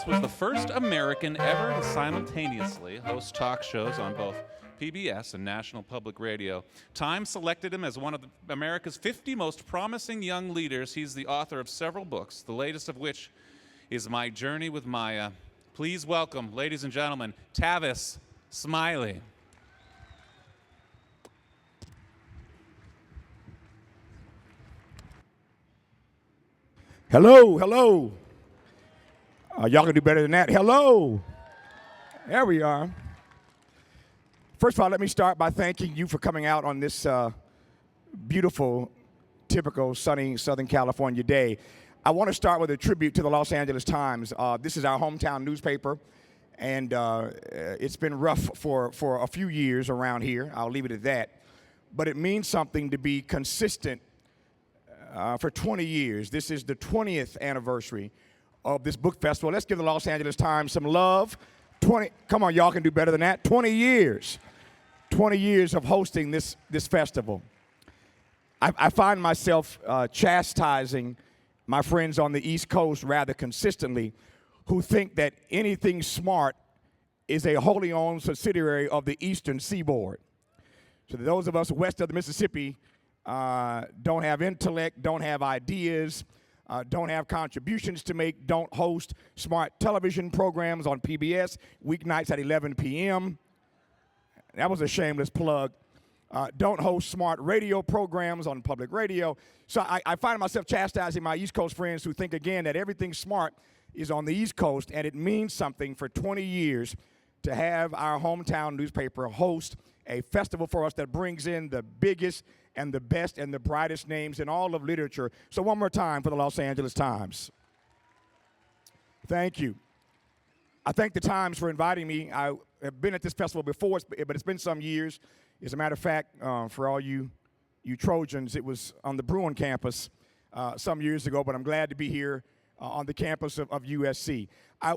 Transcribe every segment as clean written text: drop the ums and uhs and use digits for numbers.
was the first American ever to simultaneously host talk shows on both PBS and National Public Radio. Time selected him as one of America's 50 most promising young leaders. He's the author of several books, the latest of which is My Journey with Maya. Please welcome, ladies and gentlemen, Tavis Smiley. Hello, hello. Y'all can do better than that. Hello. There we are. First of all, let me start by thanking you for coming out on this beautiful, typical sunny Southern California day. I want to start with a tribute to the Los Angeles Times. This is our hometown newspaper, and it's been rough for a few years around here. I'll leave it at that. But it means something to be consistent for 20 years. This is the 20th anniversary of this book festival. Let's give the Los Angeles Times some love. Come on, y'all can do better than that. 20 years. 20 years of hosting this festival. I find myself chastising my friends on the East Coast rather consistently who think that anything smart is a wholly owned subsidiary of the Eastern Seaboard. So those of us west of the Mississippi don't have intellect, don't have ideas, don't have contributions to make, don't host smart television programs on PBS, weeknights at 11 p.m. That was a shameless plug. Don't host smart radio programs on public radio. So I find myself chastising my East Coast friends who think, again, that everything smart is on the East Coast, and it means something for 20 years to have our hometown newspaper host a festival for us that brings in the biggest and the best and the brightest names in all of literature. So one more time for the Los Angeles Times. Thank you. I thank the Times for inviting me. I have been at this festival before, but it's been some years. As a matter of fact, for all you Trojans, it was on the Bruin campus some years ago, but I'm glad to be here on the campus of USC.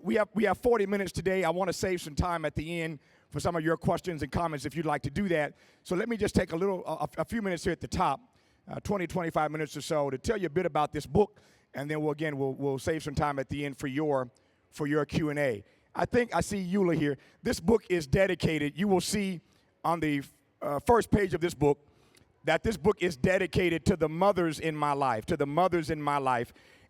We have 40 minutes today. I want to save some time at the end for some of your questions and comments if you'd like to do that. So let me just take a few minutes here at the top, 20, 25 minutes or so, to tell you a bit about this book, and then we'll save some time at the end for your Q&A. I think I see Eula here. This book is dedicated. You will see on the first page of this book that this book is dedicated to the mothers in my life,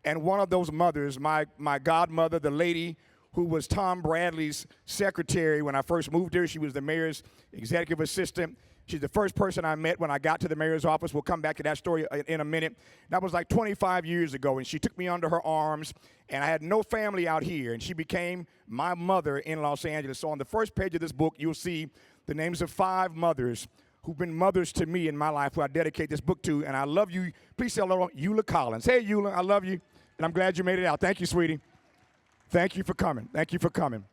And one of those mothers, my godmother, the lady who was Tom Bradley's secretary when I first moved here. She was the mayor's executive assistant. She's the first person I met when I got to the mayor's office. We'll come back to that story in a minute. That was like 25 years ago, and she took me under her arms, and I had no family out here, and she became my mother in Los Angeles. So on the first page of this book, you'll see the names of 5 mothers who've been mothers to me in my life, who I dedicate this book to, and I love you. Please say hello, Eula Collins. Hey, Eula, I love you, and I'm glad you made it out. Thank you, sweetie. Thank you for coming. Thank you for coming.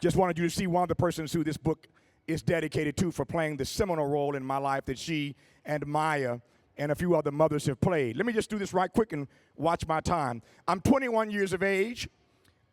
Just wanted you to see one of the persons who this book is dedicated to for playing the seminal role in my life that she and Maya and a few other mothers have played. Let me just do this right quick and watch my time. I'm 21 years of age.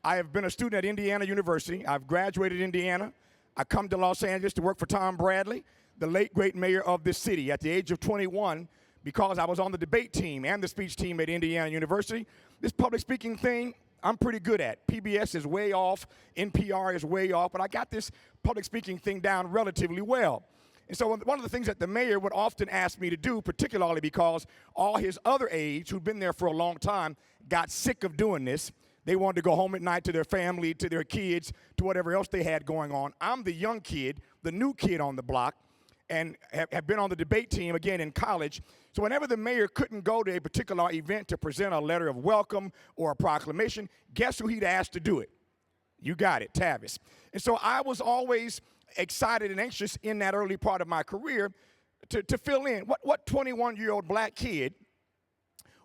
I have been a student at Indiana University. I've graduated Indiana. I come to Los Angeles to work for Tom Bradley, the late, great mayor of this city. At the age of 21, because I was on the debate team and the speech team at Indiana University, this public speaking thing, I'm pretty good at. PBS is way off, NPR is way off, but I got this public speaking thing down relatively well. And so one of the things that the mayor would often ask me to do, particularly because all his other aides who'd been there for a long time got sick of doing this. They wanted to go home at night to their family, to their kids, to whatever else they had going on. I'm the young kid, the new kid on the block, and have been on the debate team again in college. So whenever the mayor couldn't go to a particular event to present a letter of welcome or a proclamation, guess who he'd ask to do it? You got it, Tavis. And so I was always excited and anxious in that early part of my career to fill in. What 21-year-old black kid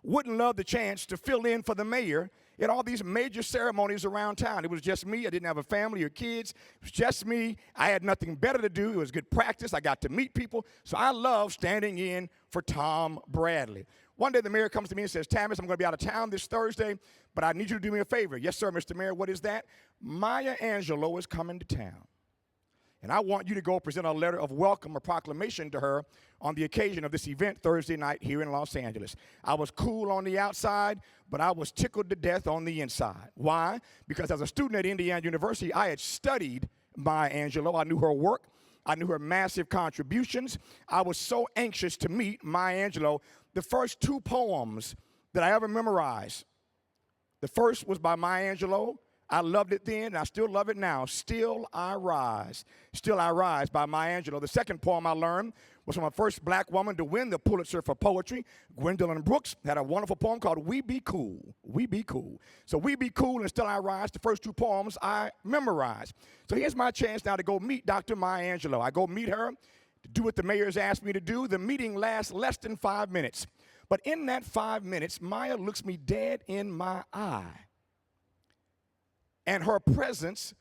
wouldn't love the chance to fill in for the mayor at all these major ceremonies around town? It was just me. I didn't have a family or kids. It was just me. I had nothing better to do. It was good practice. I got to meet people. So I love standing in for Tom Bradley. One day the mayor comes to me and says, Tavis, I'm going to be out of town this Thursday, but I need you to do me a favor. Yes, sir, Mr. Mayor. What is that? Maya Angelou is coming to town. And I want you to go present a letter of welcome or proclamation to her on the occasion of this event Thursday night here in Los Angeles. I was cool on the outside, but I was tickled to death on the inside. Why? Because as a student at Indiana University, I had studied Maya Angelou. I knew her work. I knew her massive contributions. I was so anxious to meet Maya Angelou. The first 2 poems that I ever memorized, the first was by Maya Angelou. I loved it then, and I still love it now. Still I Rise. Still I Rise by Maya Angelou. The second poem I learned was from a first black woman to win the Pulitzer for poetry. Gwendolyn Brooks had a wonderful poem called We Be Cool. We Be Cool. So We Be Cool and Still I Rise, the first 2 poems I memorized. So here's my chance now to go meet Dr. Maya Angelou. I go meet her to do what the mayor's asked me to do. The meeting lasts less than 5 minutes. But in that 5 minutes, Maya looks me dead in my eye. And her presence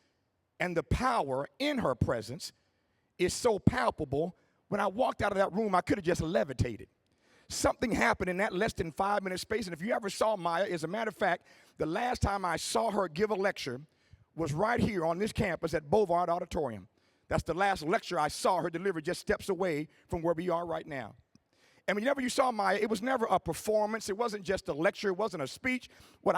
and the power in her presence is so palpable. When I walked out of that room, I could have just levitated. Something happened in that less than 5 minute space. And if you ever saw Maya, as a matter of fact, the last time I saw her give a lecture was right here on this campus at Bovard Auditorium. That's the last lecture I saw her deliver, just steps away from where we are right now. And whenever you saw Maya, it was never a performance. It wasn't just a lecture. It wasn't a speech.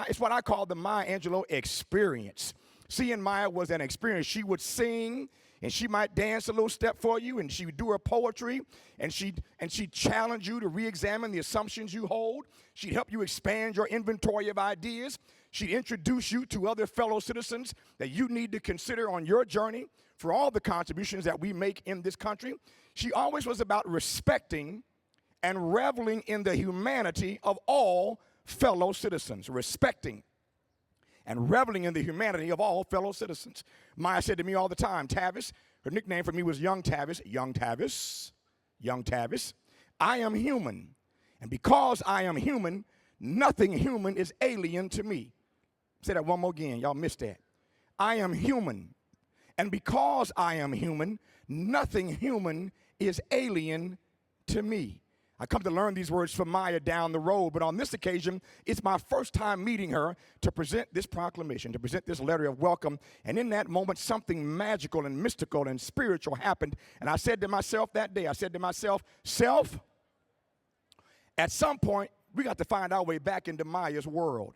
It's what I call the Maya Angelou experience. Seeing Maya was an experience. She would sing, and she might dance a little step for you, and she would do her poetry, and she'd challenge you to re-examine the assumptions you hold. She'd help you expand your inventory of ideas. She'd introduce you to other fellow citizens that you need to consider on your journey for all the contributions that we make in this country. She always was about respecting and reveling in the humanity of all fellow citizens, respecting and reveling in the humanity of all fellow citizens. Maya said to me all the time, Tavis, her nickname for me was Young Tavis, Young Tavis, Young Tavis, I am human, and because I am human, nothing human is alien to me. Say that one more again, y'all missed that. I am human, and because I am human, nothing human is alien to me. I come to learn these words from Maya down the road, but on this occasion, it's my first time meeting her to present this proclamation, to present this letter of welcome. And in that moment, something magical and mystical and spiritual happened. And I said to myself that day, self, at some point, we got to find our way back into Maya's world.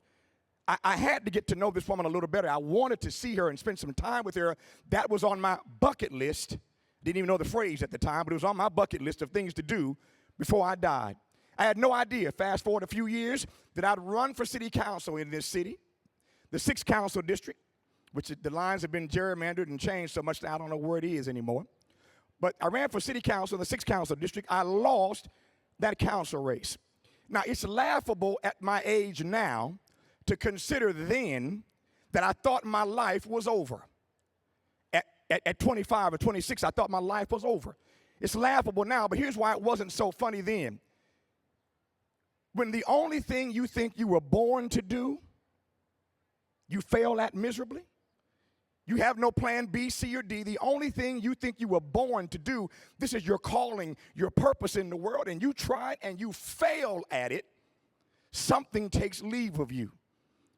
I had to get to know this woman a little better. I wanted to see her and spend some time with her. That was on my bucket list. Didn't even know the phrase at the time, but it was on my bucket list of things to do before I died. I had no idea, fast forward a few years, that I'd run for city council in this city, the 6th council district, which the lines have been gerrymandered and changed so much that I don't know where it is anymore. But I ran for city council in the 6th council district. I lost that council race. Now, it's laughable at my age now to consider then that I thought my life was over. At 25 or 26, I thought my life was over. It's laughable now, but here's why it wasn't so funny then. When the only thing you think you were born to do, you fail at miserably. You have no plan B, C, or D. The only thing you think you were born to do, this is your calling, your purpose in the world, and you try it and you fail at it, something takes leave of you.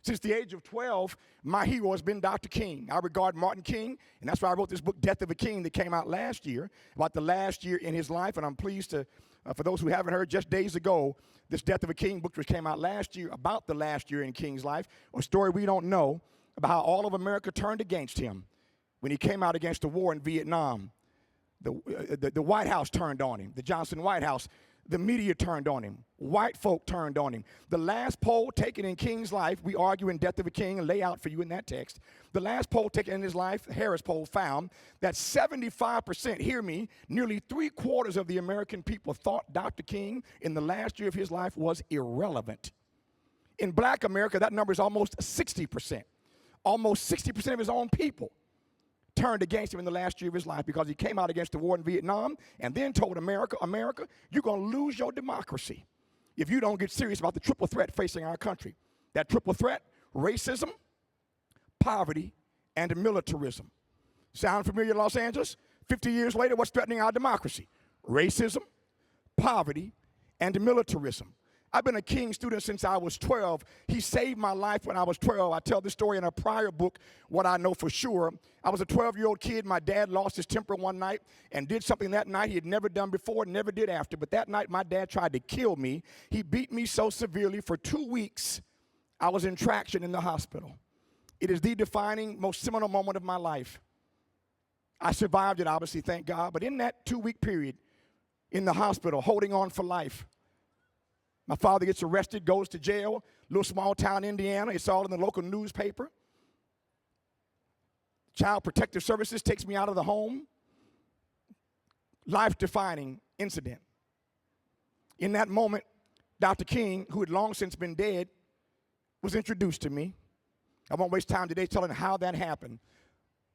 Since the age of 12, my hero has been Dr. King. I regard Martin King, and that's why I wrote this book, Death of a King, that came out last year, about the last year in his life. And I'm pleased to, for those who haven't heard, just days ago, this Death of a King book, which came out last year, about the last year in King's life, a story we don't know about how all of America turned against him when he came out against the war in Vietnam. The White House turned on him, the Johnson White House. The media turned on him. White folk turned on him. The last poll taken in King's life, we argue in Death of a King and lay out for you in that text. The last poll taken in his life, the Harris poll, found that 75%, hear me, nearly 3/4 of the American people thought Dr. King in the last year of his life was irrelevant. In black America, that number is almost 60%. Almost 60% of his own people turned against him in the last year of his life because he came out against the war in Vietnam and then told America, you're going to lose your democracy if you don't get serious about the triple threat facing our country. That triple threat, racism, poverty, and militarism. Sound familiar, Los Angeles? 50 years later, what's threatening our democracy? Racism, poverty, and militarism. I've been a King student since I was 12. He saved my life when I was 12. I tell this story in a prior book, What I Know for Sure. I was a 12-year-old kid. My dad lost his temper one night and did something that night he had never done before, never did after. But that night, my dad tried to kill me. He beat me so severely for 2 weeks, I was in traction in the hospital. It is the defining, most seminal moment of my life. I survived it, obviously, thank God. But in that 2-week period in the hospital, holding on for life, my father gets arrested, goes to jail, little small town, Indiana. It's all in the local newspaper. Child Protective Services takes me out of the home. Life-defining incident. In that moment, Dr. King, who had long since been dead, was introduced to me. I won't waste time today telling how that happened.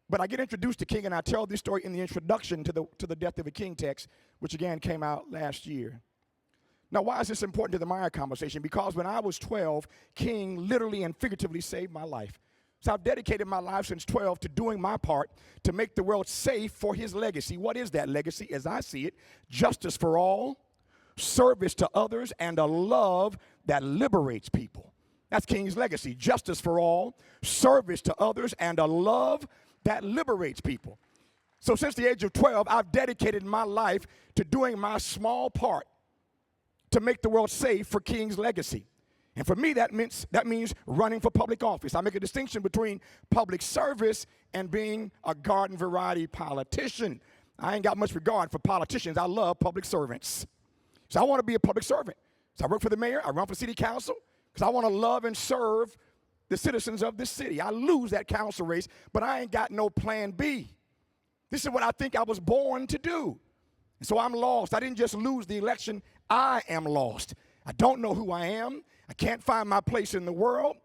But I get introduced to King, and I tell this story in the introduction to the Death of a King text, which again came out last year. Now, why is this important to the Maya conversation? Because when I was 12, King literally and figuratively saved my life. So I've dedicated my life since 12 to doing my part to make the world safe for his legacy. What is that legacy? As I see it, justice for all, service to others, and a love that liberates people. That's King's legacy. Justice for all, service to others, and a love that liberates people. So since the age of 12, I've dedicated my life to doing my small part to make the world safe for King's legacy. And for me, that means running for public office. I make a distinction between public service and being a garden variety politician. I ain't got much regard for politicians. I love public servants. So I want to be a public servant. So I work for the mayor. I run for city council because I want to love and serve the citizens of this city. I lose that council race, but I ain't got no plan B. This is what I think I was born to do. And so I'm lost. I didn't just lose the election. I am lost. I don't know who I am. I can't find my place in the world.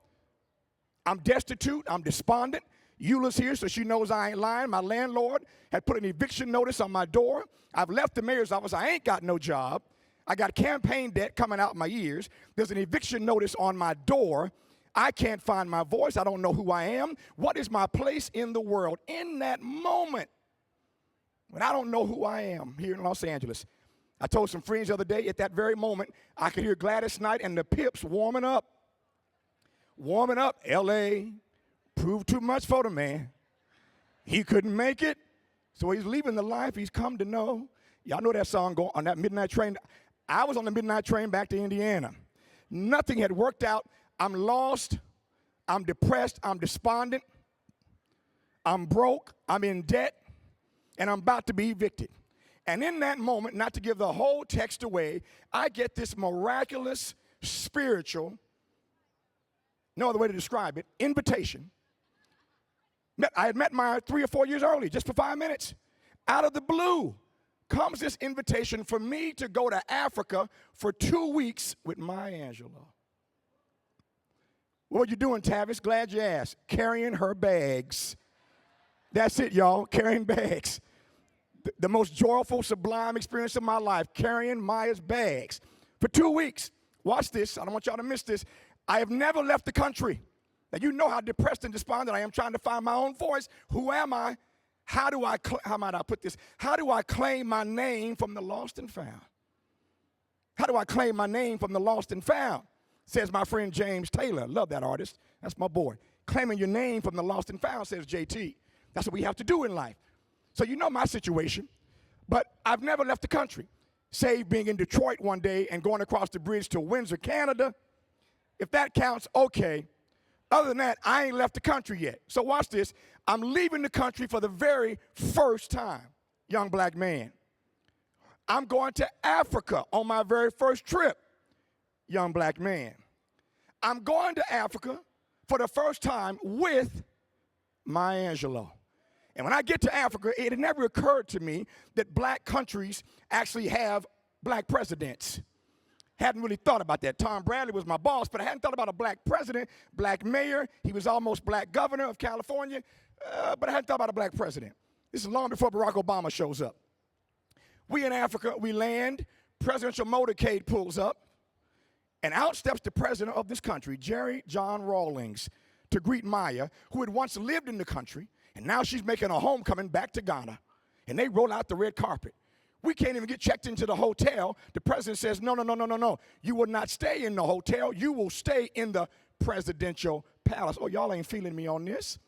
I'm destitute. I'm despondent. Eula's here, so she knows I ain't lying. My landlord had put an eviction notice on my door. I've left the mayor's office. I ain't got no job. I got campaign debt coming out my ears. There's an eviction notice on my door. I can't find my voice. I don't know who I am. What is my place in the world? In that moment, when I don't know who I am here in Los Angeles, I told some friends the other day, at that very moment, I could hear Gladys Knight and the Pips warming up. Warming up. L.A. proved too much for the man. He couldn't make it, so he's leaving the life he's come to know. Y'all know that song going on that midnight train. I was on the midnight train back to Indiana. Nothing had worked out. I'm lost. I'm depressed. I'm despondent. I'm broke. I'm in debt. And I'm about to be evicted. And in that moment, not to give the whole text away, I get this miraculous, spiritual, no other way to describe it, invitation. I had met Maya 3 or 4 years early, just for 5 minutes. Out of the blue comes this invitation for me to go to Africa for 2 weeks with Maya Angelou. What are you doing, Tavis? Glad you asked. Carrying her bags. That's it, y'all, carrying bags. The most joyful, sublime experience of my life, carrying Maya's bags for 2 weeks. Watch this. I don't want y'all to miss this. I have never left the country. Now, you know how depressed and despondent I am trying to find my own voice. Who am I? How might I put this? How do I claim my name from the lost and found? How do I claim my name from the lost and found? Says my friend James Taylor. Love that artist. That's my boy. Claiming your name from the lost and found, says JT. That's what we have to do in life. So you know my situation, but I've never left the country, save being in Detroit one day and going across the bridge to Windsor, Canada. If that counts, okay. Other than that, I ain't left the country yet. So watch this. I'm leaving the country for the very first time, young black man. I'm going to Africa on my very first trip, young black man. I'm going to Africa for the first time with Maya Angelou. And when I get to Africa, it had never occurred to me that black countries actually have black presidents. Hadn't really thought about that. Tom Bradley was my boss, but I hadn't thought about a black president, black mayor. He was almost black governor of California, but I hadn't thought about a black president. This is long before Barack Obama shows up. We in Africa, we land, presidential motorcade pulls up, and out steps the president of this country, Jerry John Rawlings, to greet Maya, who had once lived in the country, and now she's making a homecoming back to Ghana. And they roll out the red carpet. We can't even get checked into the hotel. The president says, no, no, no, no, no, no. You will not stay in the hotel. You will stay in the presidential palace. Oh, y'all ain't feeling me on this.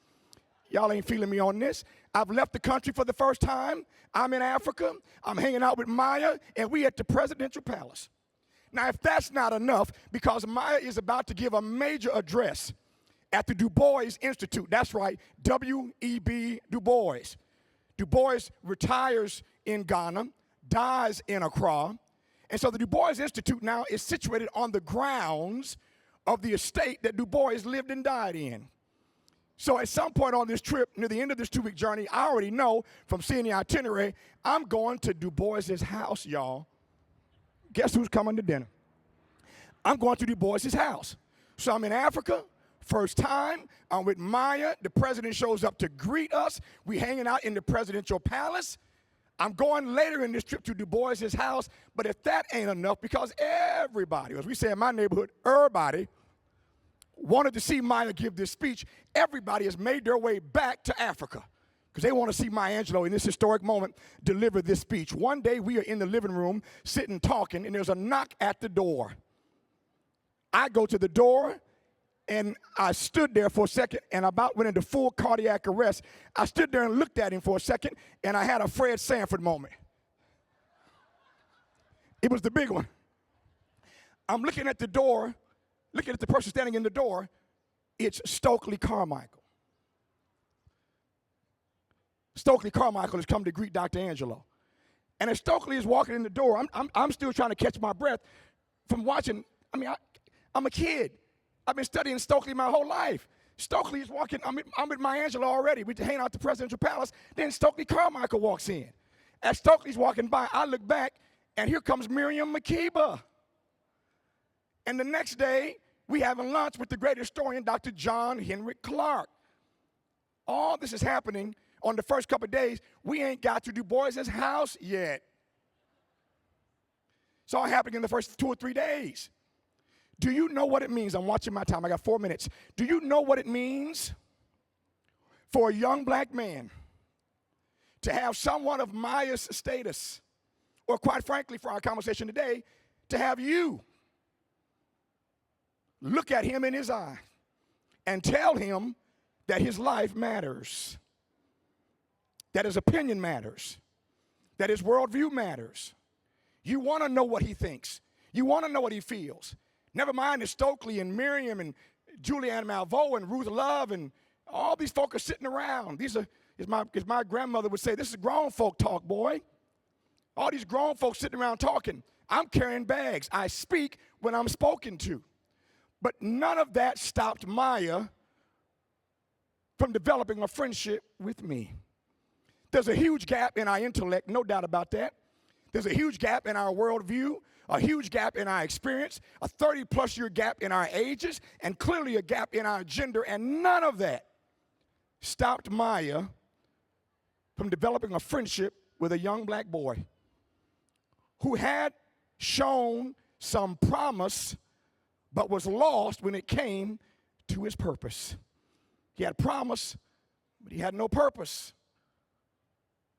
Y'all ain't feeling me on this. I've left the country for the first time. I'm in Africa. I'm hanging out with Maya, and we at the presidential palace. Now, if that's not enough, because Maya is about to give a major address at the Du Bois Institute. That's right, W.E.B. Du Bois. Du Bois retires in Ghana, dies in Accra. And so the Du Bois Institute now is situated on the grounds of the estate that Du Bois lived and died in. So at some point on this trip, near the end of this 2-week journey, I already know from seeing the itinerary, I'm going to Du Bois' house, y'all. Guess who's coming to dinner? I'm going to Du Bois' house. So I'm in Africa, first time. I'm with Maya. The president shows up to greet us. We hanging out in the presidential palace. I'm going later in this trip to Du Bois' house, but if that ain't enough, because everybody, as we say in my neighborhood, everybody wanted to see Maya give this speech, everybody has made their way back to Africa because they want to see Maya Angelou in this historic moment deliver this speech. One day we are in the living room sitting talking, and there's a knock at the door. I go to the door, and I stood there for a second and about went into full cardiac arrest. I stood there and looked at him for a second, and I had a Fred Sanford moment. It was the big one. I'm looking at the door, looking at the person standing in the door. It's Stokely Carmichael. Stokely Carmichael has come to greet Dr. Angelou. And as Stokely is walking in the door, I'm still trying to catch my breath from watching. I'm a kid. I've been studying Stokely my whole life. Stokely is walking. I'm with Maya Angelou already. We're hanging out at the presidential palace. Then Stokely Carmichael walks in. As Stokely's walking by, I look back, and here comes Miriam Makeba. And the next day, we having lunch with the great historian, Dr. John Henrik Clarke. All this is happening on the first couple of days. We ain't got to Du Bois' house yet. It's all happening in the first 2 or 3 days. Do you know what it means? I'm watching my time. I got 4 minutes. Do you know what it means for a young black man to have someone of Maya's status, or quite frankly, for our conversation today, to have you look at him in his eye and tell him that his life matters, that his opinion matters, that his worldview matters? You want to know what he thinks. You want to know what he feels. Never mind that Stokely and Miriam and Julianne Malveaux and Ruth Love and all these folk are sitting around. These are, as my grandmother would say, this is grown folk talk, boy. All these grown folks sitting around talking. I'm carrying bags. I speak when I'm spoken to. But none of that stopped Maya from developing a friendship with me. There's a huge gap in our intellect, no doubt about that. There's a huge gap in our worldview, a huge gap in our experience, a 30-plus year gap in our ages, and clearly a gap in our gender, and none of that stopped Maya from developing a friendship with a young black boy who had shown some promise but was lost when it came to his purpose. He had promise, but he had no purpose.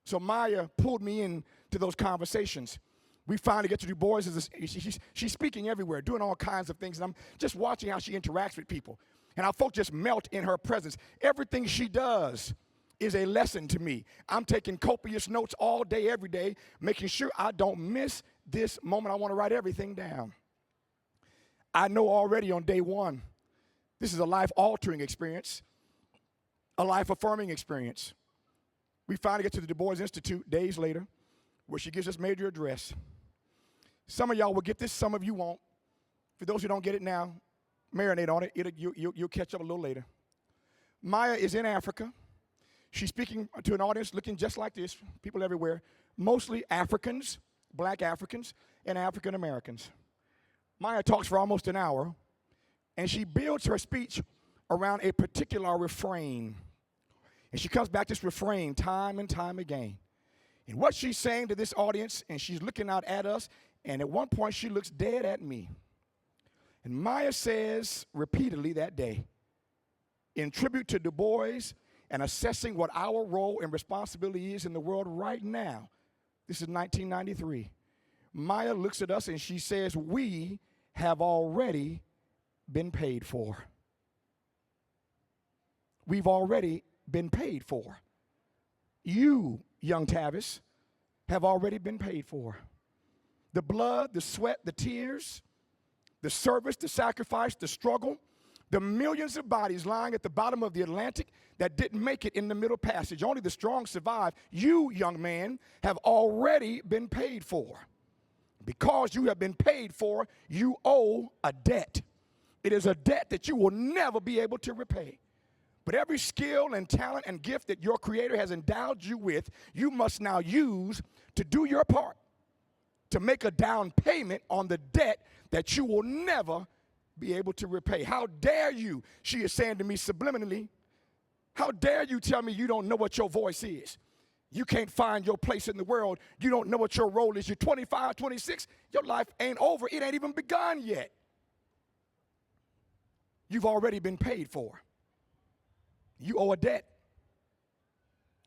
So Maya pulled me into those conversations. We finally get to Du Bois. She's speaking everywhere, doing all kinds of things, and I'm just watching how she interacts with people. And our folk just melt in her presence. Everything she does is a lesson to me. I'm taking copious notes all day, every day, making sure I don't miss this moment. I want to write everything down. I know already on day one, this is a life-altering experience, a life-affirming experience. We finally get to the Du Bois Institute days later, where she gives this major address. Some of y'all will get this, some of you won't. For those who don't get it now, marinate on it. You'll catch up a little later. Maya is in Africa. She's speaking to an audience looking just like this, people everywhere, mostly Africans, black Africans, and African Americans. Maya talks for almost an hour, and she builds her speech around a particular refrain. And she comes back to this refrain time and time again. And what she's saying to this audience, and she's looking out at us, and at one point she looks dead at me. And Maya says repeatedly that day, in tribute to Du Bois and assessing what our role and responsibility is in the world right now, This is 1993. Maya looks at us and she says, we have already been paid for. We've already been paid for. You, young Tavis, have already been paid for. The blood, the sweat, the tears, the service, the sacrifice, the struggle, the millions of bodies lying at the bottom of the Atlantic that didn't make it in the Middle Passage. Only the strong survive. You, young man, have already been paid for. Because you have been paid for, you owe a debt. It is a debt that you will never be able to repay. But every skill and talent and gift that your Creator has endowed you with, you must now use to do your part, to make a down payment on the debt that you will never be able to repay. How dare you, she is saying to me subliminally, how dare you tell me you don't know what your voice is? You can't find your place in the world. You don't know what your role is. You're 25, 26. Your life ain't over. It ain't even begun yet. You've already been paid for. You owe a debt.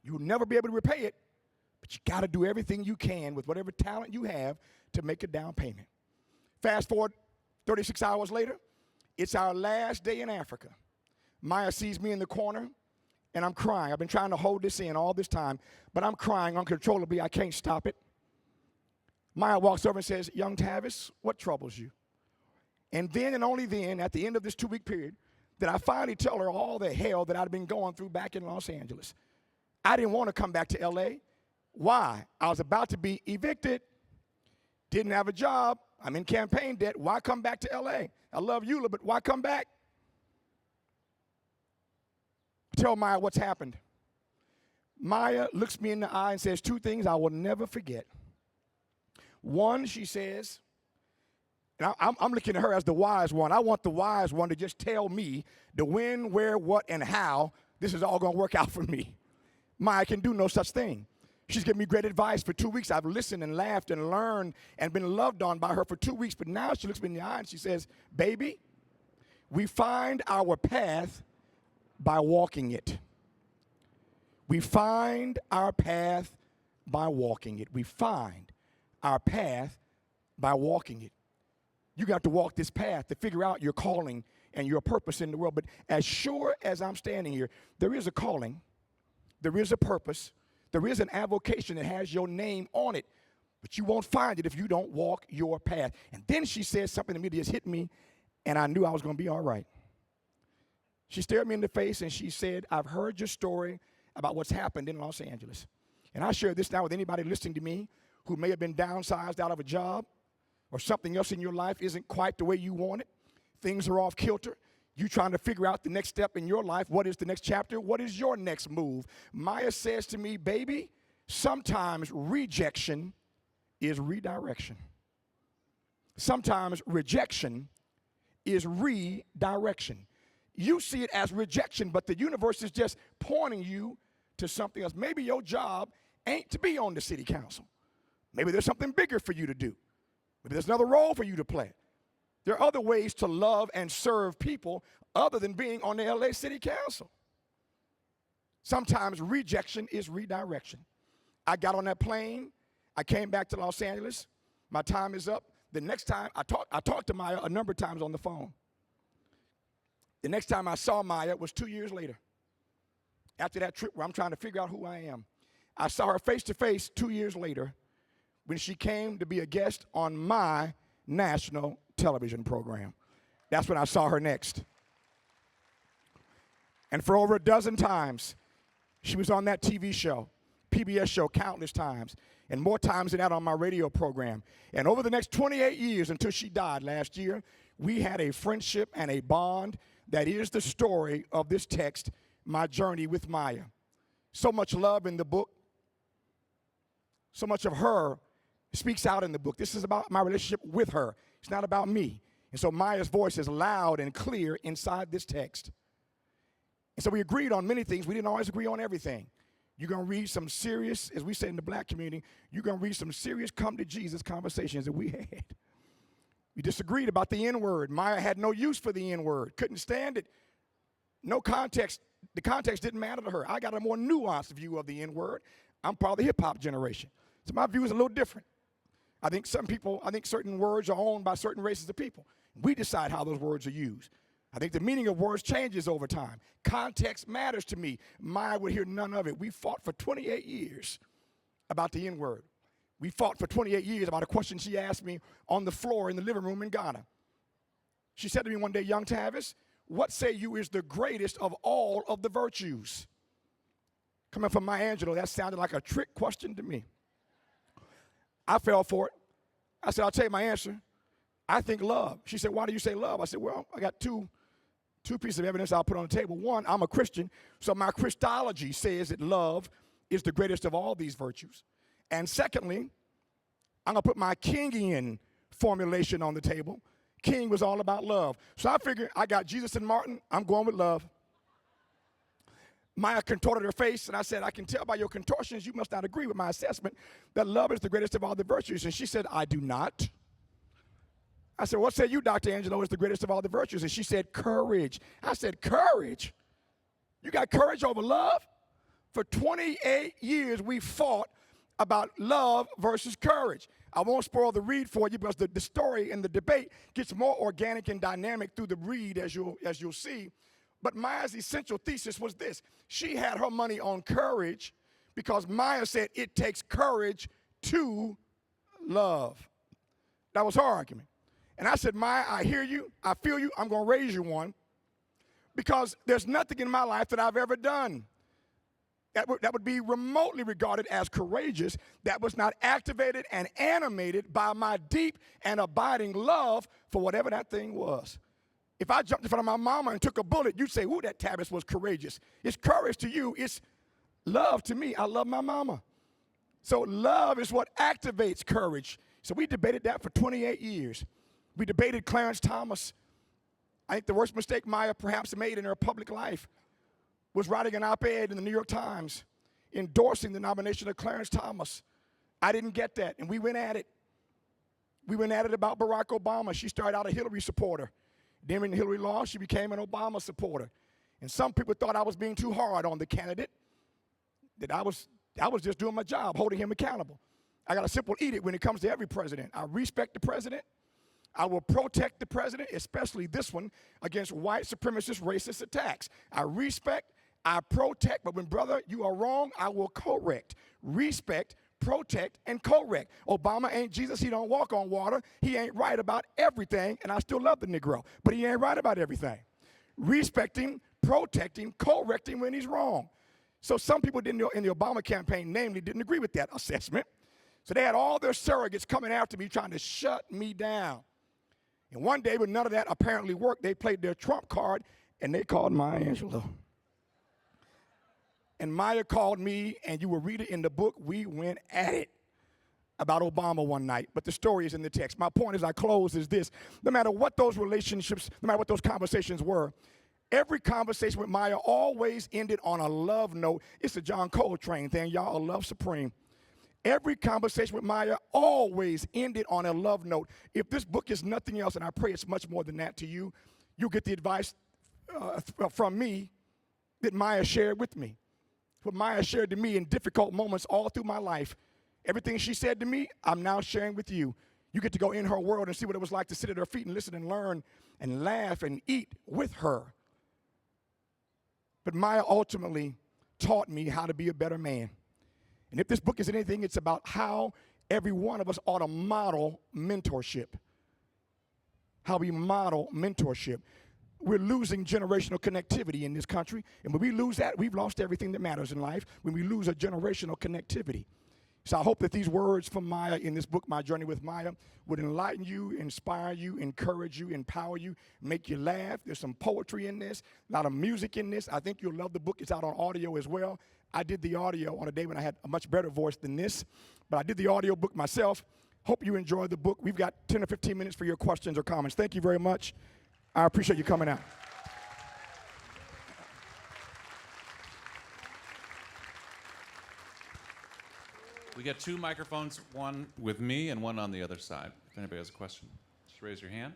You'll never be able to repay it, but you got to do everything you can with whatever talent you have to make a down payment. Fast forward 36 hours later, it's our last day in Africa. Maya sees me in the corner, and I'm crying. I've been trying to hold this in all this time, but I'm crying uncontrollably. I can't stop it. Maya walks over and says, young Tavis, what troubles you? And then and only then, at the end of this 2-week period, did I finally tell her all the hell that I'd been going through back in Los Angeles. I didn't want to come back to L.A. Why? I was about to be evicted, didn't have a job, I'm in campaign debt. Why come back to L.A.? I love Eula, but why come back? Tell Maya what's happened. Maya looks me in the eye and says 2 things I will never forget. One, she says, and I'm looking at her as the wise one. I want the wise one to just tell me the when, where, what, and how this is all going to work out for me. Maya can do no such thing. She's given me great advice for 2 weeks. I've listened and laughed and learned and been loved on by her for 2 weeks. But now she looks me in the eye and she says, baby, we find our path by walking it. We find our path by walking it. We find our path by walking it. You got to walk this path to figure out your calling and your purpose in the world. But as sure as I'm standing here, there is a calling, there is a purpose, there is an avocation that has your name on it, but you won't find it if you don't walk your path. And then she said something to me that just hit me, and I knew I was going to be all right. She stared me in the face and she said, I've heard your story about what's happened in Los Angeles. And I share this now with anybody listening to me who may have been downsized out of a job, or something else in your life isn't quite the way you want it. Things are off kilter. You trying to figure out the next step in your life. What is the next chapter? What is your next move? Maya says to me, baby, sometimes rejection is redirection. Sometimes rejection is redirection. You see it as rejection, but the universe is just pointing you to something else. Maybe your job ain't to be on the city council. Maybe there's something bigger for you to do. Maybe there's another role for you to play. There are other ways to love and serve people other than being on the LA City Council. Sometimes rejection is redirection. I got on that plane. I came back to Los Angeles. My time is up. The next time I talked to Maya a number of times on the phone. The next time I saw Maya was 2 years later. After that trip where I'm trying to figure out who I am. I saw her face to face 2 years later when she came to be a guest on my national television program. That's when I saw her next. And for over a dozen times, she was on that TV show, PBS show, countless times, and more times than that on my radio program. And over the next 28 years until she died last year, we had a friendship and a bond that is the story of this text, My Journey with Maya. So much love in the book. So much of her speaks out in the book. This is about my relationship with her. It's not about me. And so Maya's voice is loud and clear inside this text. And so we agreed on many things. We didn't always agree on everything. You're going to read some serious, as we say in the black community, you're going to read some serious come to Jesus conversations that we had. We disagreed about the N-word. Maya had no use for the N-word. Couldn't stand it. No context. The context didn't matter to her. I got a more nuanced view of the N-word. I'm part of the hip-hop generation. So my view is a little different. I think certain words are owned by certain races of people. We decide how those words are used. I think the meaning of words changes over time. Context matters to me. Maya would hear none of it. We fought for 28 years about the N-word. We fought for 28 years about a question she asked me on the floor in the living room in Ghana. She said to me one day, "Young Tavis, what say you is the greatest of all of the virtues?" Coming from Maya Angelou, that sounded like a trick question to me. I fell for it. I said, "I'll tell you my answer. I think love." She said, "Why do you say love?" I said, "Well, I got two pieces of evidence I'll put on the table. One, I'm a Christian, so my Christology says that love is the greatest of all these virtues. And secondly, I'm going to put my Kingian formulation on the table. King was all about love. So I figured I got Jesus and Martin. I'm going with love." Maya contorted her face, and I said, "I can tell by your contortions you must not agree with my assessment that love is the greatest of all the virtues." And she said, "I do not." I said, "What say you, Dr. Angelou, is the greatest of all the virtues?" And she said, "Courage." I said, "Courage? You got courage over love?" For 28 years, we fought about love versus courage. I won't spoil the read for you because the story and the debate gets more organic and dynamic through the read, as you'll see. But Maya's essential thesis was this. She had her money on courage because Maya said it takes courage to love. That was her argument. And I said, "Maya, I hear you. I feel you. I'm going to raise you one because there's nothing in my life that I've ever done that would be remotely regarded as courageous, that was not activated and animated by my deep and abiding love for whatever that thing was." If I jumped in front of my mama and took a bullet, you'd say, "Ooh, that Tavis was courageous." It's courage to you. It's love to me. I love my mama. So love is what activates courage. So we debated that for 28 years. We debated Clarence Thomas. I think the worst mistake Maya perhaps made in her public life was writing an op-ed in the New York Times endorsing the nomination of Clarence Thomas. I didn't get that, and we went at it. We went at it about Barack Obama. She started out a Hillary supporter. Then when Hillary lost, she became an Obama supporter. And some people thought I was being too hard on the candidate, that I was just doing my job, holding him accountable. I got a simple edict when it comes to every president. I respect the president. I will protect the president, especially this one, against white supremacist, racist attacks. I respect, I protect, but when, brother, you are wrong, I will correct. Respect, protect, and correct. Obama ain't Jesus. He don't walk on water. He ain't right about everything, and I still love the Negro, but he ain't right about everything. Respecting, protecting, correcting when he's wrong. So some people in the Obama campaign, namely, didn't agree with that assessment. So they had all their surrogates coming after me, trying to shut me down. And one day, when none of that apparently worked, they played their trump card, and they called Maya Angelou. And Maya called me, and you will read it in the book. We went at it about Obama one night, but the story is in the text. My point as I close is this. No matter what those relationships, no matter what those conversations were, every conversation with Maya always ended on a love note. It's a John Coltrane thing, y'all, a love supreme. Every conversation with Maya always ended on a love note. If this book is nothing else, and I pray it's much more than that to you, you'll get the advice from me that Maya shared with me. What Maya shared to me in difficult moments all through my life. Everything she said to me, I'm now sharing with you. You get to go in her world and see what it was like to sit at her feet and listen and learn and laugh and eat with her. But Maya ultimately taught me how to be a better man. And if this book is anything, it's about how every one of us ought to model mentorship. How we model mentorship. We're losing generational connectivity in this country. And when we lose that, we've lost everything that matters in life, when we lose a generational connectivity. So I hope that these words from Maya in this book, My Journey with Maya, would enlighten you, inspire you, encourage you, empower you, make you laugh. There's some poetry in this, a lot of music in this. I think you'll love the book. It's out on audio as well. I did the audio on a day when I had a much better voice than this, but I did the audio book myself. Hope you enjoyed the book. We've got 10 or 15 minutes for your questions or comments. Thank you very much. I appreciate you coming out. We got two microphones, one with me and one on the other side. If anybody has a question, just raise your hand.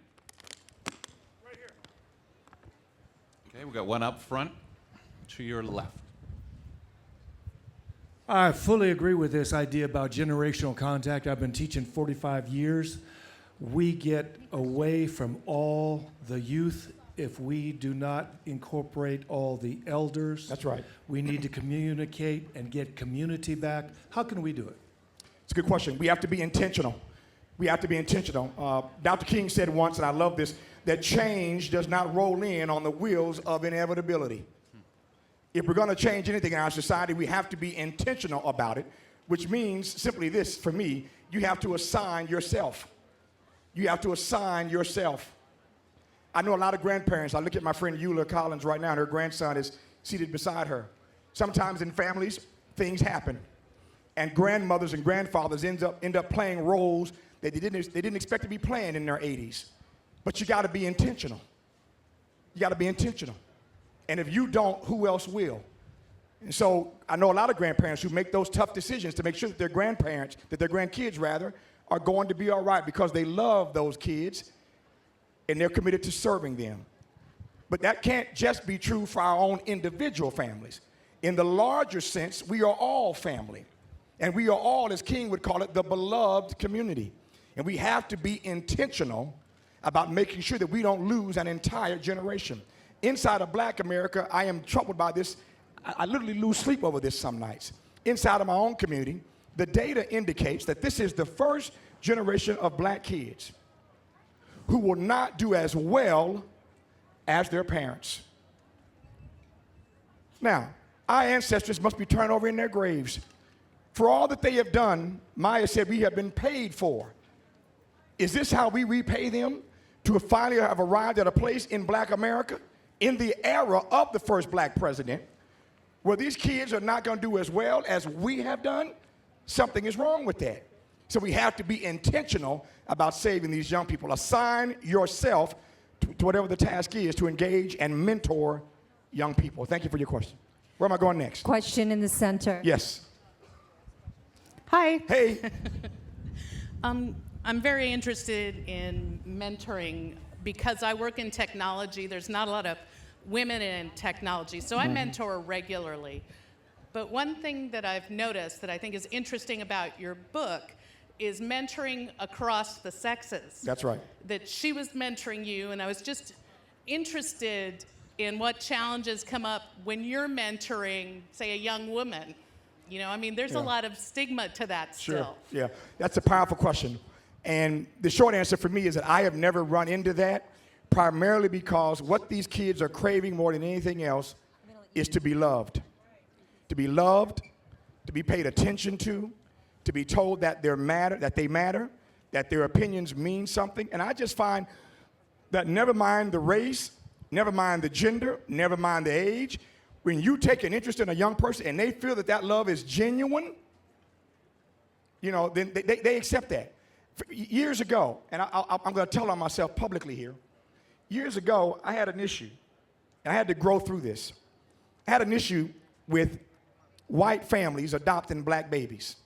Right here. Okay, we got one up front to your left. I fully agree with this idea about generational contact. I've been teaching 45 years. We get away from all the youth if we do not incorporate all the elders. That's right. We need to communicate and get community back. How can we do it? It's a good question. We have to be intentional. We have to be intentional. Dr. King said once, and I love this, that change does not roll in on the wheels of inevitability. If we're going to change anything in our society, we have to be intentional about it, which means simply this, for me, you have to assign yourself. You have to assign yourself. I know a lot of grandparents. I look at my friend Eula Collins right now, and her grandson is seated beside her. Sometimes in families, things happen, and grandmothers and grandfathers end up playing roles that they didn't expect to be playing in their 80s. But you got to be intentional. You got to be intentional. And if you don't, who else will? And so I know a lot of grandparents who make those tough decisions to make sure that their grandkids rather, are going to be all right because they love those kids and they're committed to serving them. But that can't just be true for our own individual families. In the larger sense, we are all family. And we are all, as King would call it, the beloved community. And we have to be intentional about making sure that we don't lose an entire generation. Inside of Black America, I am troubled by this. I literally lose sleep over this some nights. Inside of my own community, the data indicates that this is the first generation of Black kids who will not do as well as their parents. Now, our ancestors must be turned over in their graves. For all that they have done, Maya said, we have been paid for. Is this how we repay them? To finally have arrived at a place in Black America, in the era of the first Black president, where these kids are not going to do as well as we have done? Something is wrong with that. So we have to be intentional about saving these young people. Assign yourself to whatever the task is to engage and mentor young people. Thank you for your question. Where am I going next? Question in the center. Yes. Hi. Hey. I'm very interested in mentoring because I work in technology. There's not a lot of women in technology, so I mentor regularly. But one thing that I've noticed that I think is interesting about your book is mentoring across the sexes. That's right. That she was mentoring you, and I was just interested in what challenges come up when you're mentoring, say, a young woman. You know, I mean, there's a lot of stigma to that still. Sure. Yeah, that's a powerful question. And the short answer for me is that I have never run into that, primarily because what these kids are craving more than anything else is to be loved. To be loved, to be paid attention to be told that they matter, that their opinions mean something. And I just find that never mind the race, never mind the gender, never mind the age, when you take an interest in a young person and they feel that that love is genuine, you know, then they accept that. Years ago, and I'm going to tell on myself publicly here, years ago, I had an issue, and I had to grow through this. I had an issue with white families adopting Black babies.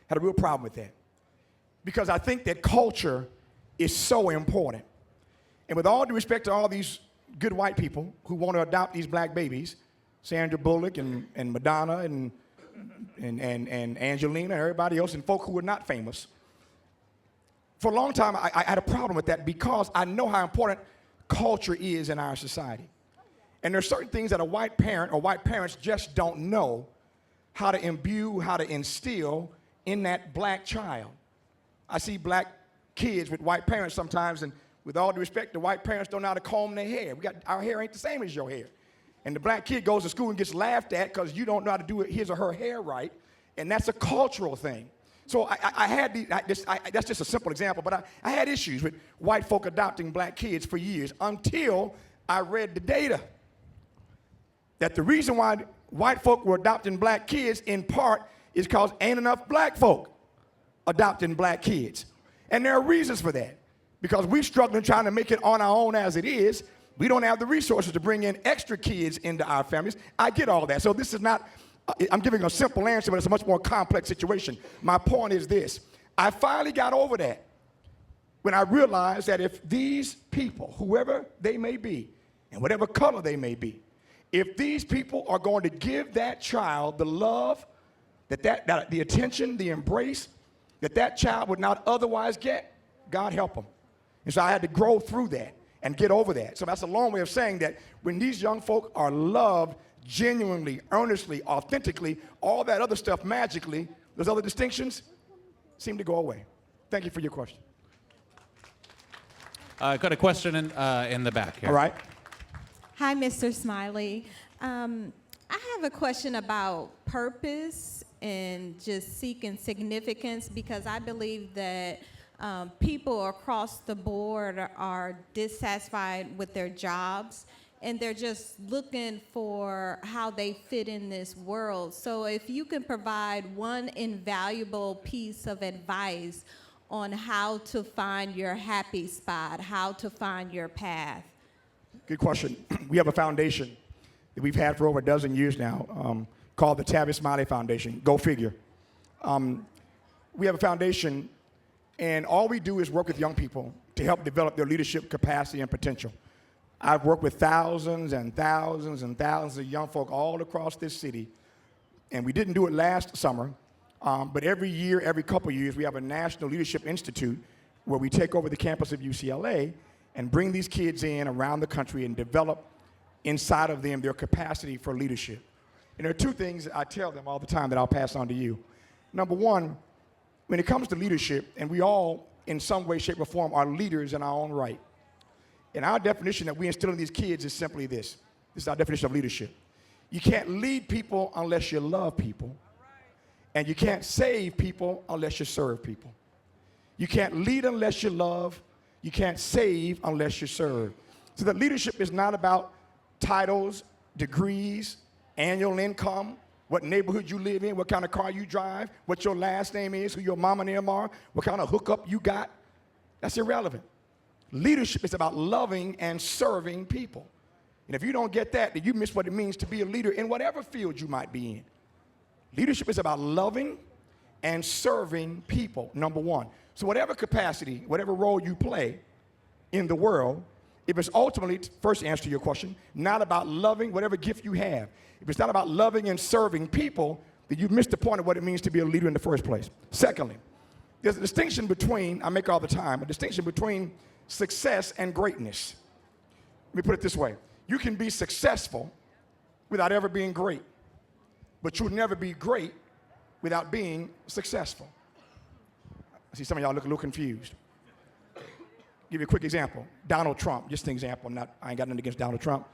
Had a real problem with that. Because I think that culture is so important. And with all due respect to all these good white people who want to adopt these Black babies, Sandra Bullock and Madonna and Angelina and everybody else and folk who are not famous, for a long time, I had a problem with that because I know how important culture is in our society. And there are certain things that a white parent or white parents just don't know how to imbue, how to instill in that Black child. I see Black kids with white parents sometimes, and with all due respect, the white parents don't know how to comb their hair. Our hair ain't the same as your hair. And the Black kid goes to school and gets laughed at because you don't know how to do his or her hair right, and that's a cultural thing. So that's just a simple example, but I had issues with white folk adopting Black kids for years until I read the data. That the reason why white folk were adopting Black kids in part is because ain't enough Black folk adopting Black kids. And there are reasons for that. Because we're struggling trying to make it on our own as it is. We don't have the resources to bring in extra kids into our families. I get all that. So this is not, I'm giving a simple answer, but it's a much more complex situation. My point is this. I finally got over that when I realized that if these people, whoever they may be, and whatever color they may be, if these people are going to give that child the love, that the attention, the embrace that child would not otherwise get, God help them. And so I had to grow through that and get over that. So that's a long way of saying that when these young folk are loved genuinely, earnestly, authentically, all that other stuff magically, those other distinctions seem to go away. Thank you for your question. Got a question in the back here. All right. Hi, Mr. Smiley. I have a question about purpose and just seeking significance, because I believe that people across the board are dissatisfied with their jobs, and they're just looking for how they fit in this world. So if you can provide one invaluable piece of advice on how to find your happy spot, how to find your path. Good question. We have a foundation that we've had for over a dozen years now called the Tavis Smiley Foundation. Go figure. We have a foundation, and all we do is work with young people to help develop their leadership capacity and potential. I've worked with thousands and thousands and thousands of young folk all across this city, and we didn't do it last summer, but every year, every couple of years, we have a National Leadership Institute where we take over the campus of UCLA and bring these kids in around the country and develop inside of them their capacity for leadership. And there are two things I tell them all the time that I'll pass on to you. Number one, when it comes to leadership, and we all, in some way, shape, or form, are leaders in our own right. And our definition that we instill in these kids is simply this. This is our definition of leadership. You can't lead people unless you love people. And you can't save people unless you serve people. You can't lead unless you love. You can't save unless you serve. So that leadership is not about titles, degrees, annual income, what neighborhood you live in, what kind of car you drive, what your last name is, who your mama and them are, what kind of hookup you got. That's irrelevant. Leadership is about loving and serving people. And if you don't get that, then you miss what it means to be a leader in whatever field you might be in. Leadership is about loving and serving people, number one. So whatever capacity, whatever role you play in the world, if it's ultimately, first answer to your question, not about loving whatever gift you have, if it's not about loving and serving people, then you've missed the point of what it means to be a leader in the first place. Secondly, there's a distinction between, I make all the time, a distinction between success and greatness. Let me put it this way. You can be successful without ever being great, but you'll never be great without being successful. I see some of y'all look a little confused. Give you a quick example. Donald Trump, just an example. I ain't got nothing against Donald Trump.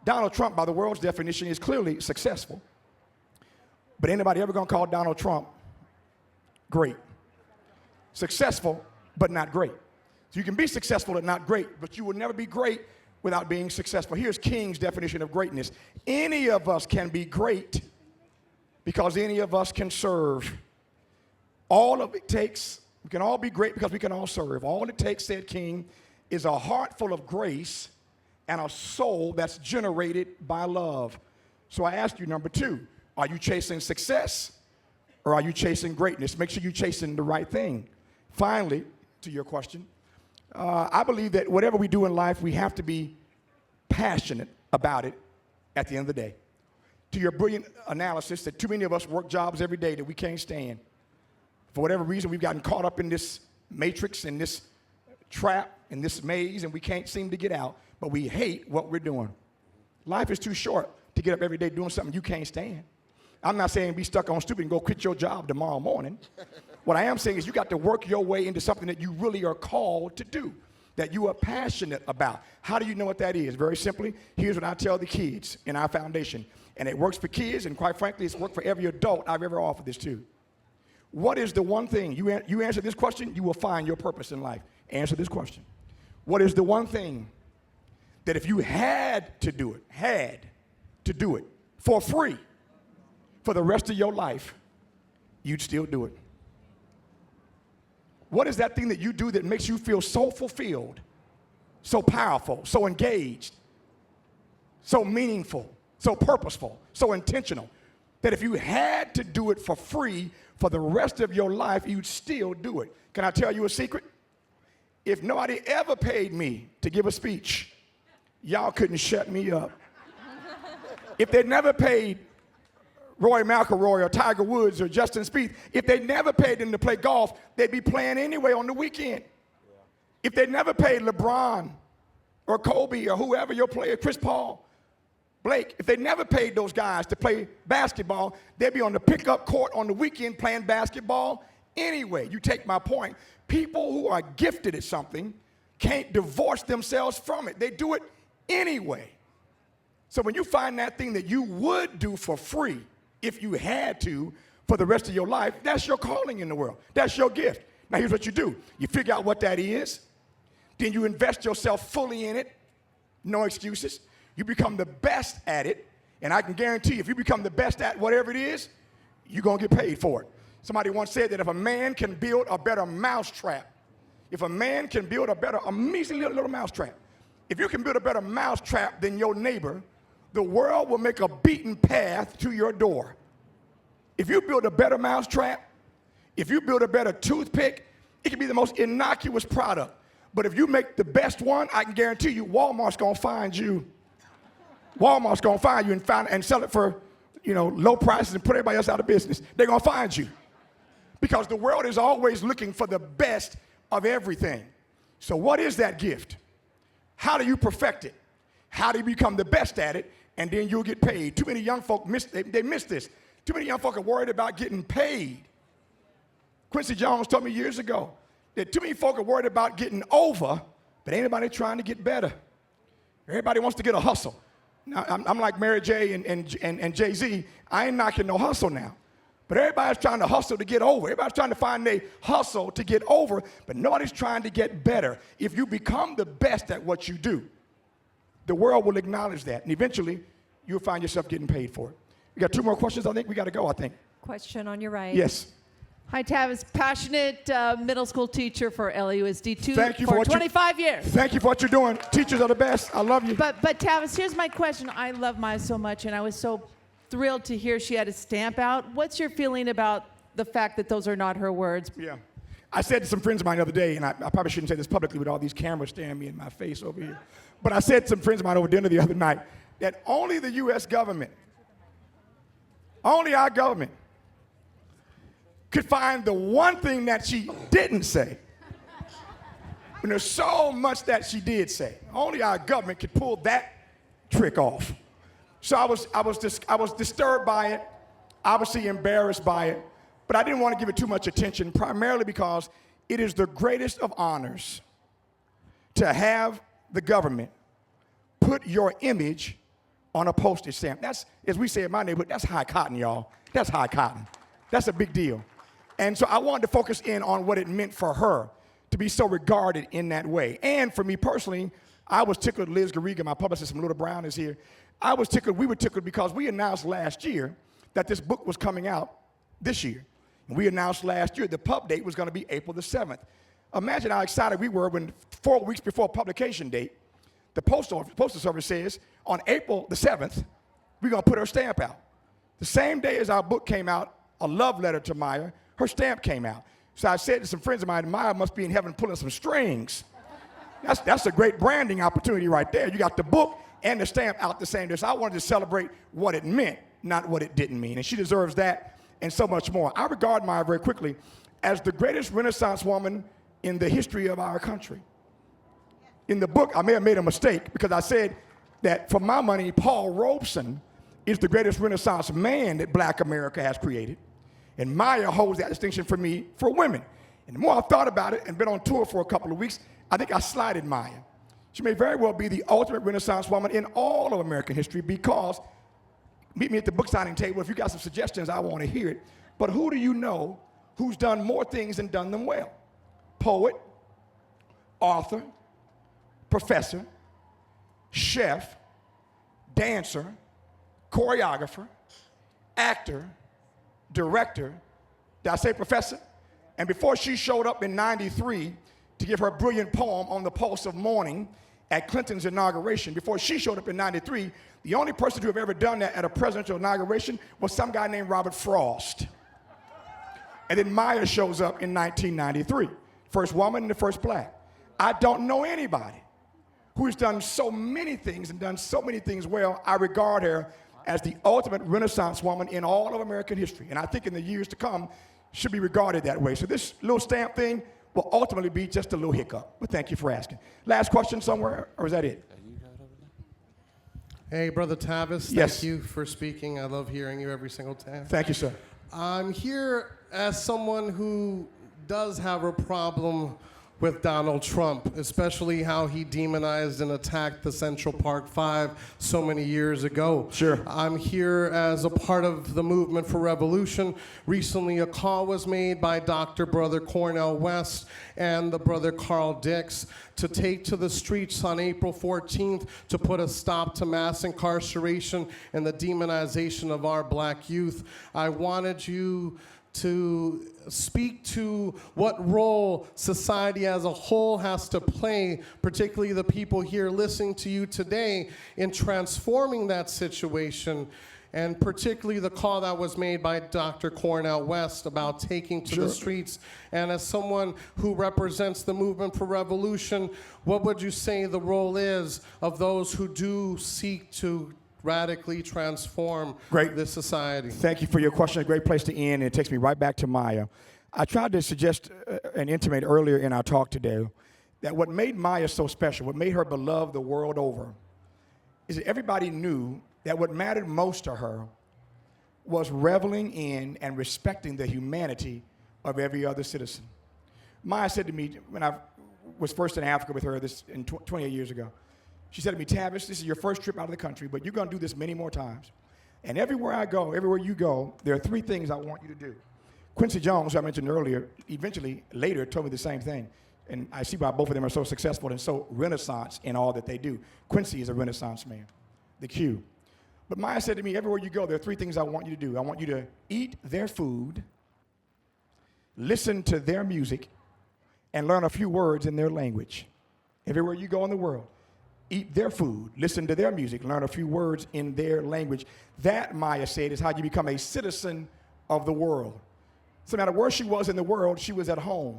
Donald Trump, by the world's definition, is clearly successful. But anybody ever gonna call Donald Trump great? Successful, but not great. So you can be successful and not great, but you will never be great without being successful. Here's King's definition of greatness. Any of us can be great because any of us can serve. All of it takes, we can all be great because we can all serve. All it takes, said King, is a heart full of grace and a soul that's generated by love. So I ask you, number two, are you chasing success or are you chasing greatness? Make sure you're chasing the right thing. Finally, to your question, I believe that whatever we do in life, we have to be passionate about it at the end of the day. To your brilliant analysis that too many of us work jobs every day that we can't stand. For whatever reason, we've gotten caught up in this matrix, in this trap, in this maze, and we can't seem to get out, but we hate what we're doing. Life is too short to get up every day doing something you can't stand. I'm not saying be stuck on stupid and go quit your job tomorrow morning. What I am saying is you got to work your way into something that you really are called to do, that you are passionate about. How do you know what that is? Very simply, here's what I tell the kids in our foundation. And it works for kids, and quite frankly, it's worked for every adult I've ever offered this to. What is the one thing? You answer this question, you will find your purpose in life. Answer this question. What is the one thing that if you had to do it for free for the rest of your life, you'd still do it? What is that thing that you do that makes you feel so fulfilled, so powerful, so engaged, so meaningful, so purposeful, so intentional, that if you had to do it for free for the rest of your life, you'd still do it? Can I tell you a secret? If nobody ever paid me to give a speech, y'all couldn't shut me up. If they never paid Roy McIlroy or Tiger Woods or Justin Spieth, if they never paid them to play golf, they'd be playing anyway on the weekend. If they never paid LeBron or Kobe or whoever your player, Chris Paul, Blake, if they never paid those guys to play basketball, they'd be on the pickup court on the weekend playing basketball anyway. You take my point. People who are gifted at something can't divorce themselves from it. They do it anyway. So when you find that thing that you would do for free if you had to for the rest of your life, that's your calling in the world. That's your gift. Now here's what you do. You figure out what that is. Then you invest yourself fully in it. No excuses. You become the best at it. And I can guarantee you, if you become the best at whatever it is, you're going to get paid for it. Somebody once said that if a man can build a better mousetrap, if a man can build a measly little mousetrap, if you can build a better mousetrap than your neighbor, the world will make a beaten path to your door. If you build a better mousetrap, if you build a better toothpick, it can be the most innocuous product. But if you make the best one, I can guarantee you Walmart's going to find you. Walmart's going to find you and sell it for, low prices and put everybody else out of business. They're going to find you. Because the world is always looking for the best of everything. So what is that gift? How do you perfect it? How do you become the best at it? And then you'll get paid. Too many young folk miss this. Too many young folk are worried about getting paid. Quincy Jones told me years ago that too many folk are worried about getting over, but ain't anybody trying to get better. Everybody wants to get a hustle. Now, I'm like Mary J. and Jay-Z. I ain't knocking no hustle now. But everybody's trying to hustle to get over. Everybody's trying to find a hustle to get over, but nobody's trying to get better. If you become the best at what you do, the world will acknowledge that, and eventually you'll find yourself getting paid for it. We got 2 more questions. I think we got to go, I think. Question on your right. Yes. Hi, Tavis. Passionate middle school teacher for LAUSD Thank you for for 25 years. Thank you for what you're doing. Teachers are the best. I love you. But Tavis, here's my question. I love Maya so much, and I was so thrilled to hear she had a stamp out. What's your feeling about the fact that those are not her words? Yeah. I said to some friends of mine the other day, and I probably shouldn't say this publicly with all these cameras staring me in my face over here, but I said to some friends of mine over dinner the other night that only the U.S. government, only our government, could find the one thing that she didn't say. And there's so much that she did say. Only our government could pull that trick off. So I was disturbed by it, obviously embarrassed by it, but I didn't want to give it too much attention, primarily because it is the greatest of honors to have the government put your image on a postage stamp. That's, as we say in my neighborhood, that's high cotton, y'all. That's high cotton. That's a big deal. And so I wanted to focus in on what it meant for her to be so regarded in that way. And for me personally, I was tickled. Liz Garriga, my publicist from Little Brown, is here. We were tickled because we announced last year that this book was coming out this year. And we announced last year the pub date was going to be April the 7th. Imagine how excited we were when 4 weeks before publication date, the Postal Service says on April the 7th, we're going to put her stamp out. The same day as our book came out, a love letter to Maya, her stamp came out. So I said to some friends of mine, Maya must be in heaven pulling some strings. That's a great branding opportunity right there. You got the book and the stamp out the same day. So I wanted to celebrate what it meant, not what it didn't mean. And she deserves that and so much more. I regard Maya very quickly as the greatest Renaissance woman in the history of our country. In the book, I may have made a mistake because I said that for my money, Paul Robeson is the greatest Renaissance man that Black America has created. And Maya holds that distinction for me for women. And the more I've thought about it and been on tour for a couple of weeks, I think I slighted Maya. She may very well be the ultimate Renaissance woman in all of American history because, meet me at the book signing table. If you got some suggestions, I want to hear it. But who do you know who's done more things and done them well? Poet, author, professor, chef, dancer, choreographer, actor, director. Did I say professor? And before she showed up in '93 to give her brilliant poem on the pulse of morning at Clinton's inauguration, before she showed up in '93, the only person to have ever done that at a presidential inauguration was some guy named Robert Frost. And then Maya shows up in 1993, first woman and the first Black. I don't know anybody who has done so many things and done so many things well. I regard her as the ultimate Renaissance woman in all of American history. And I think in the years to come, should be regarded that way. So this little stamp thing will ultimately be just a little hiccup. But thank you for asking. Last question somewhere, or is that it? Hey, Brother Tavis, Yes. thank you for speaking. I love hearing you every single time. Thank you, sir. I'm here as someone who does have a problem with Donald Trump, especially how he demonized and attacked the Central Park Five so many years ago. Sure. I'm here as a part of the movement for revolution. Recently, a call was made by Dr. Brother Cornel West and the Brother Carl Dix to take to the streets on April 14th to put a stop to mass incarceration and the demonization of our black youth. I wanted you to speak to what role society as a whole has to play, particularly the people here listening to you today, in transforming that situation, and particularly the call that was made by Dr. Cornel West about taking to the streets. And as someone who represents the movement for revolution, what would you say the role is of those who do seek to radically transform this society? Thank you for your question. A great place to end, and it takes me right back to Maya. I tried to suggest and intimate earlier in our talk today that what made Maya so special, what made her beloved the world over, is that everybody knew that what mattered most to her was reveling in and respecting the humanity of every other citizen. Maya said to me when I was first in Africa with her 28 years ago, she said to me, Tavis, this is your first trip out of the country, but you're going to do this many more times. And everywhere I go, everywhere you go, there are three things I want you to do. Quincy Jones, who I mentioned earlier, eventually later told me the same thing. And I see why both of them are so successful and so Renaissance in all that they do. Quincy is a Renaissance man, the Q. But Maya said to me, everywhere you go, there are three things I want you to do. I want you to eat their food, listen to their music, and learn a few words in their language. Everywhere you go in the world, eat their food, listen to their music, learn a few words in their language. That, Maya said, is how you become a citizen of the world. So no matter where she was in the world, she was at home.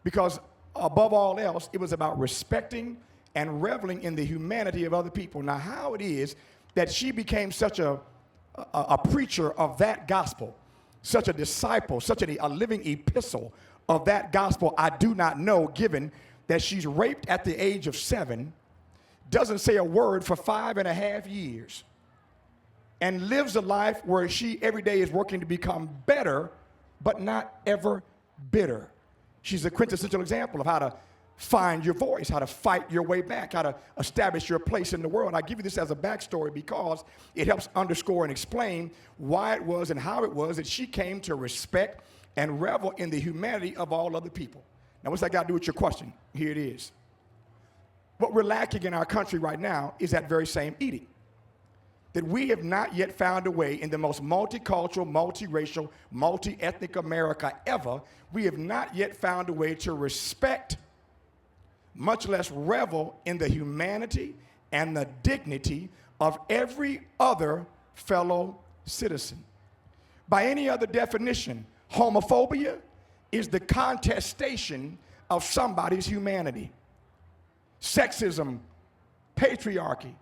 Because above all else, it was about respecting and reveling in the humanity of other people. Now, how it is that she became such a preacher of that gospel, such a disciple, such a living epistle of that gospel, I do not know, given that she's raped at the age of 7, doesn't say a word for 5.5 years, and lives a life where she every day is working to become better, but not ever bitter. She's a quintessential example of how to find your voice, how to fight your way back, how to establish your place in the world. And I give you this as a backstory because it helps underscore and explain why it was and how it was that she came to respect and revel in the humanity of all other people. Now, what's that got to do with your question? Here it is. What we're lacking in our country right now is that very same eating. That we have not yet found a way in the most multicultural, multiracial, multi-ethnic America ever, we have not yet found a way to respect, much less revel in the humanity and the dignity of every other fellow citizen. By any other definition, homophobia is the contestation of somebody's humanity. Sexism, patriarchy,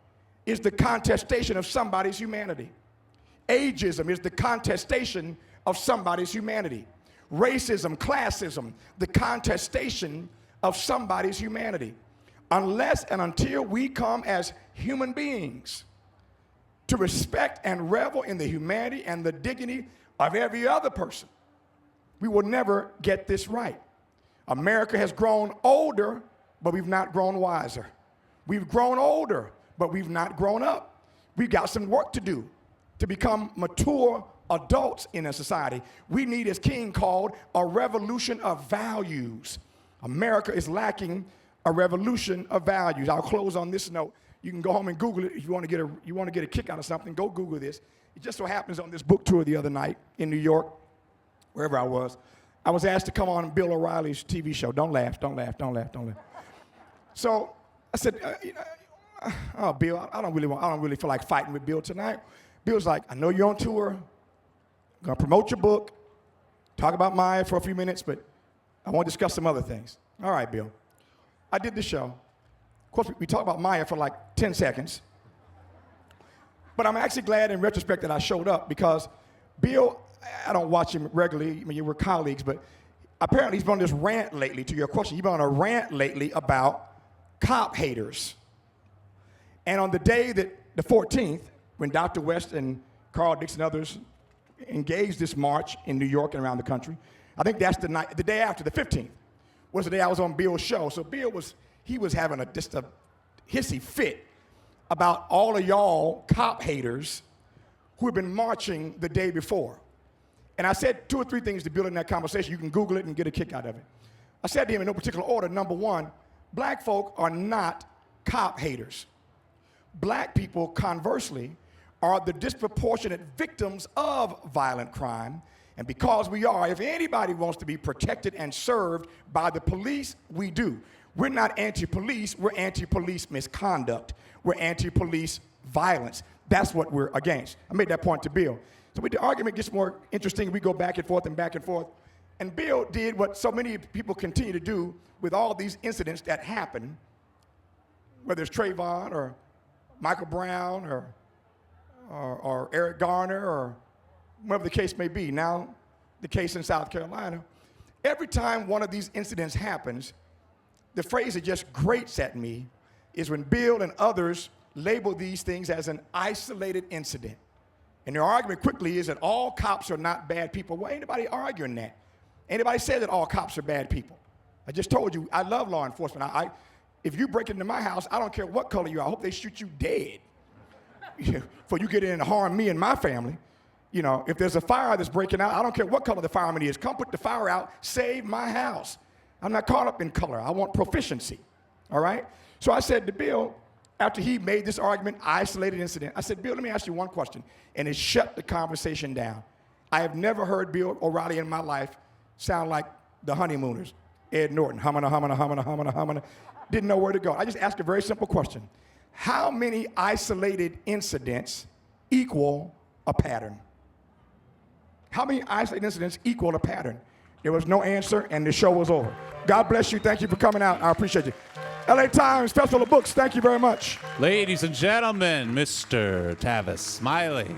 is the contestation of somebody's humanity. Ageism is the contestation of somebody's humanity. Racism, classism, the contestation of somebody's humanity. Unless and until we come as human beings to respect and revel in the humanity and the dignity of every other person, we will never get this right. America has grown older, but we've not grown wiser. We've grown older, but we've not grown up. We've got some work to do to become mature adults in a society. We need, as King called, a revolution of values. America is lacking a revolution of values. I'll close on this note. You can go home and Google it if you want to get a kick out of something. Go Google this. It just so happens on this book tour the other night in New York, wherever I was asked to come on Bill O'Reilly's TV show. Don't laugh, don't laugh, don't laugh, don't laugh. So I said, oh, Bill, I don't really feel like fighting with Bill tonight. Bill's like, I know you're on tour. I'm gonna promote your book, talk about Maya for a few minutes, but I want to discuss some other things. All right, Bill. I did the show. Of course, we talked about Maya for like 10 seconds. But I'm actually glad in retrospect that I showed up because Bill, I don't watch him regularly. I mean, we're colleagues, but apparently he's been on this rant lately, to your question. He's been on a rant lately about cop haters. And on the day that the 14th, when Dr. West and Carl Dix and others engaged this march in New York and around the country, I think that's the night, the day after, the 15th, was the day I was on Bill's show. So Bill was having just a hissy fit about all of y'all cop haters who had been marching the day before. And I said 2 or 3 things to Bill in that conversation. You can Google it and get a kick out of it. I said to him in no particular order, number one, black folk are not cop haters. Black people, conversely, are the disproportionate victims of violent crime. And because we are, if anybody wants to be protected and served by the police, we do. We're not anti-police, we're anti-police misconduct. We're anti-police violence. That's what we're against. I made that point to Bill. So the argument gets more interesting. We go back and forth and back and forth. And Bill did what so many people continue to do with all these incidents that happen, whether it's Trayvon or Michael Brown or Eric Garner or whatever the case may be. Now, the case in South Carolina. Every time one of these incidents happens, the phrase that just grates at me is when Bill and others label these things as an isolated incident. And their argument quickly is that all cops are not bad people. Well, ain't anybody arguing that. Anybody say that all cops are bad people. I just told you, I love law enforcement. If you break into my house, I don't care what color you are. I hope they shoot you dead before you get in and harm me and my family. You know, if there's a fire that's breaking out, I don't care what color the fireman is. Come put the fire out, save my house. I'm not caught up in color. I want proficiency, all right? So I said to Bill, after he made this argument, isolated incident, I said, Bill, let me ask you one question. And it shut the conversation down. I have never heard Bill O'Reilly in my life sound like the Honeymooners. Ed Norton, humana, humana, humana, humana, humana. Didn't know where to go. I just asked a very simple question. How many isolated incidents equal a pattern? How many isolated incidents equal a pattern? There was no answer, and the show was over. God bless you. Thank you for coming out. I appreciate you. LA Times, Festival of Books, thank you very much. Ladies and gentlemen, Mr. Tavis Smiley.